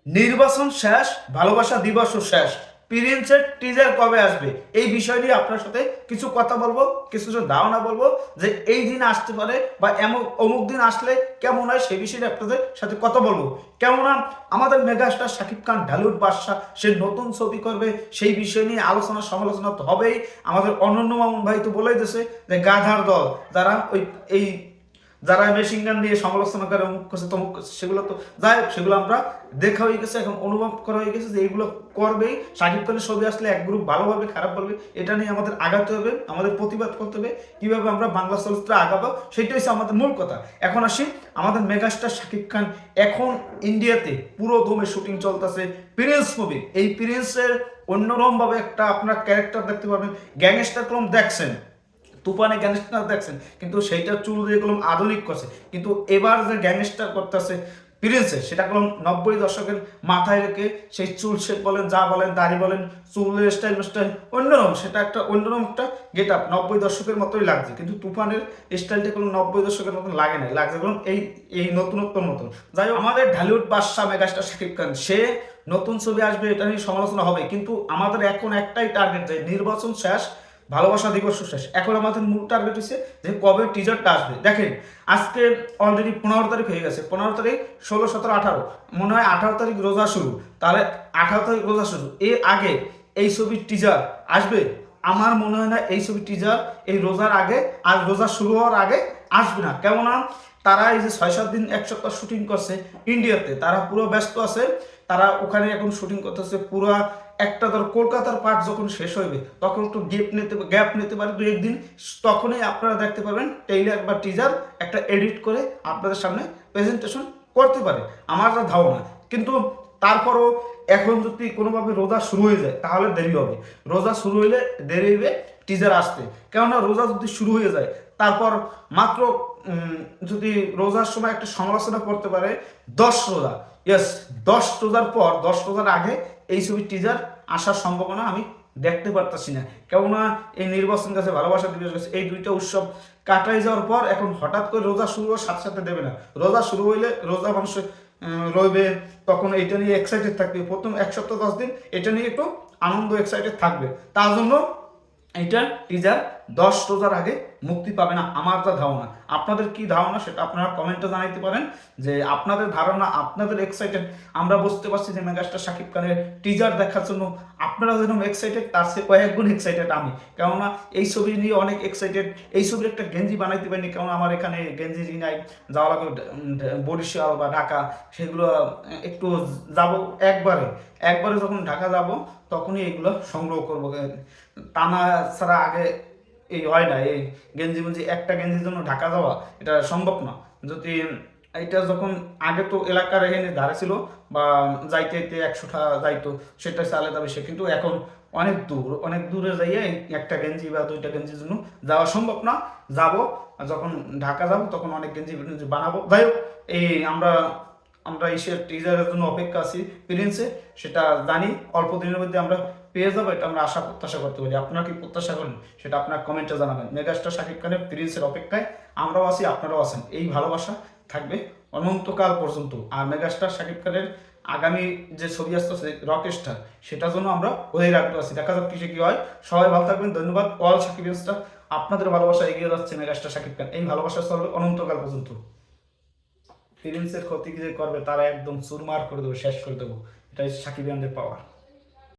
নির্বাচন শেষ, ভালোবাসা দিবসও শেষ, প্রিন্সের টিজার কবে আসবে এই বিষয় নিয়ে আপনার সাথে কিছু কথা বলবো, কিছু ধারণা বলবো যে এই দিন আসতে পারে বা এমন অমুক দিন আসলে কেমন হয় সেই বিষয়ে আপনাদের সাথে কথা বলবো। কেননা আমাদের মেগাস্টার শাকিব খান ঢালিউড বাদশা সে নতুন ছবি করবে, সেই বিষয় নিয়ে আলোচনা সমালোচনা তো হবেই। আমাদের অনন্য মামুন ভাই তো বলেই দিয়েছে যে গাধার দল যারা এই যারা মেশিন গান দিয়ে সমালোচনা করে অমুক করছে তমুক করছে, সেগুলো তো যাই হোক, সেগুলো আমরা দেখা হয়ে গেছে, এখন অনুভব করা হয়ে গেছে যে এইগুলো করবেই। শাকিব খানের ছবি আসলে এক গ্রুপ ভালো বলবে খারাপ বলবে, এটা নিয়ে আমাদের আগাতে হবে, আমাদের প্রতিবাদ করতে হবে, কিভাবে আমরা বাংলা চলচ্চিত্রে আগাবো সেটাই হচ্ছে আমাদের মূল কথা। এখন আসি আমাদের মেগাস্টার শাকিব খান এখন ইন্ডিয়াতে পুরো দমে শুটিং চলতেছে প্রিন্স মুভি। এই প্রিন্সের অন্যরকম ভাবে একটা আপনার ক্যারেক্টার দেখতে পারবেন। গ্যাংস্টার ক্রম দেখছেন, তুফানে গ্যাংস্টার দেখছেন, কিন্তু সেইটা চুল দিয়ে গেলাম আধুনিক করছে। কিন্তু এবার যে গ্যাংস্টার করতেছে প্রিন্সে, সেটা গেলাম 90 দশকের মাথায় রেখে সেই চুল শেপ বলেন, যা বলেন, দাড়ি বলেন, চুলের স্টাইল স্টাইল অন্যরকম, সেটা একটা অন্যরকম একটা গেট আপ, 90 দশকের মতোই লাগছে। কিন্তু তুফানের স্টাইলটা কোনো 90 দশকের মতন লাগে নাই, লাগছে বলুন এই এই নতুনত্বর মতন। যাই হোক, আমাদের ঢালিউড বাদশা মেগাস্টার শাকিব খান সে নতুন ছবি আসবে, এটা নিয়ে সমালোচনা হবে, কিন্তু আমাদের এখন একটাই টার্গেট যে নির্বাচন শেষ, ভালোবাসা দিবস শেষ। এখন আমাদের মূল টার্গেট হচ্ছে যে কবে টিজারটা আসবে। দেখেন আজকে অলরেডি 15 তারিখ হয়ে গেছে, 15 তারিখ, 16, 17, 18, মনে হয় 18 তারিখ রোজা শুরু, তাহলে 18 তারিখ রোজা শুরু, এর আগে এই ছবির টিজার আসবে? আমার মনে হয় না এই ছবির টিজার এই রোজার আগে, আর রোজা শুরু হওয়ার আগে আসবে না। কেননা তারা এই যে 6-7 দিন, 1 সপ্তাহ শুটিং করছে ইন্ডিয়াতে, তারা পুরো ব্যস্ত আছে, তারা ওখানে এখন শুটিং করতেছে পুরো একটা। ধর কলকাতার পার্ট যখন শেষ হইবে তখন একটু গ্যাপ নিতে পারে 2-1 দিন, তখনই আপনারা দেখতে পারবেন ট্রেইলার বা টিজার একটা এডিট করে আপনাদের সামনে প্রেজেন্টেশন করতে পারে, আমার যা ধারণা। কিন্তু তারপরও এখন যদি কোনোভাবে রোজা শুরু হয়ে যায় তাহলে দেরি হবে, রোজা শুরু হইলে দেরি হইবে টিজার আসতে। কেননা রোজা যদি শুরু হয়ে যায় তারপর মাত্র যদি রোজার সময় একটা সমালোচনা করতে পারে 10 রোজা, ইয়েস, 10 রোজার পর, 10 রোজার আগে এই ছবির টিজার আসার সম্ভাবনা আমি দেখতে পারতাছি না। কেননা এই নির্বাচন গেছে, ভালোবাসা দিবস গেছে, এই দুইটা উৎসব কাটাই যাওয়ার পর এখন হঠাৎ করে রোজা শুরু হওয়ার সাথে সাথে দেবে না। রোজা শুরু হইলে রোজা মানুষ রইবে, তখন এটা নিয়ে এক্সাইটেড থাকবে, প্রথম 1 সপ্তাহ 10 দিন এটা নিয়ে একটু আনন্দ এক্সাইটেড থাকবে। তার জন্য এইটার টিজার 10 রোজার আগে মুক্তি পাবে না, আমার যা ধারণা। আপনাদের কি ধারণা সেটা আপনারা কমেন্টে জানাইতে পারেন, যে আপনাদের ধারণা, আপনাদের এক্সাইটেড। আমরা বুঝতে পারছি যে মেগাস্টার শাকিব খানের টিজার দেখার জন্য আপনারা যেরকম এক্সাইটেড, তার চেয়ে কয়েক গুণ এক্সাইটেড আমি। কেননা এই ছবি নিয়ে অনেক এক্সাইটেড। এই ছবির একটা গেঞ্জি বানাইতে পারিনি, কারণ আমার এখানে গেঞ্জি নাই, যাওয়া লাগবে বরিশাল বা ঢাকা, সেগুলো একটু যাব। একবারে একবারে যখন ঢাকা যাব তখনই এগুলো সংগ্রহ করবো, টানা ছাড়া আগে এই হয় না। এই গেঞ্জি মেঞ্জি একটা গেঞ্জির জন্য ঢাকা যাওয়া এটা সম্ভব না। যদি এটা যখন আগে তো এলাকার এখানে ধারে ছিল বা যাইতে যাইতে 100টা যাইতো, সেটা হচ্ছে আলাদা বিষয়। কিন্তু এখন অনেক দূর, অনেক দূরে যাইয়ে একটা গেঞ্জি বা 2টা গেঞ্জির জন্য যাওয়া সম্ভব না। যাব, যখন ঢাকা যাব তখন অনেক গেঞ্জি বানাবো। যাই হোক, এই আমরা আমরা এসে টিজারের জন্য অপেক্ষা আছি প্রিন্সে, সেটা জানি অল্প দিনের মধ্যে আমরা পেয়ে যাবো, এটা আমরা আশা প্রত্যাশা করতে পারি। আপনারা কি প্রত্যাশা করেন সেটা আপনার কমেন্টে জানাবেন। মেগাস্টার শাকিব খানের প্রিন্সের অপেক্ষায় আমরাও আছি, আপনারাও আছেন। এই ভালোবাসা থাকবে অনন্তকাল পর্যন্ত। আর মেগাস্টার শাকিব খানের আগামী যে ছবি আসতেছে রকস্টার, সেটার জন্য আমরা ওই রাখতে আছি। দেখা যাক কিসে কি হয়। সবাই ভালো থাকবেন, ধন্যবাদ। অল সাকিবিয়ানসটা, আপনাদের ভালোবাসা এগিয়ে যাচ্ছে মেগাস্টার শাকিব খান, এই ভালোবাসা চলবে অনন্তকাল পর্যন্ত। প্রিন্সের ক্ষতি যে করবে তারা একদম চুরমার করে দেবো, শেষ করে দেবো, এটাই সাকিবিয়ানদের পাওয়ার।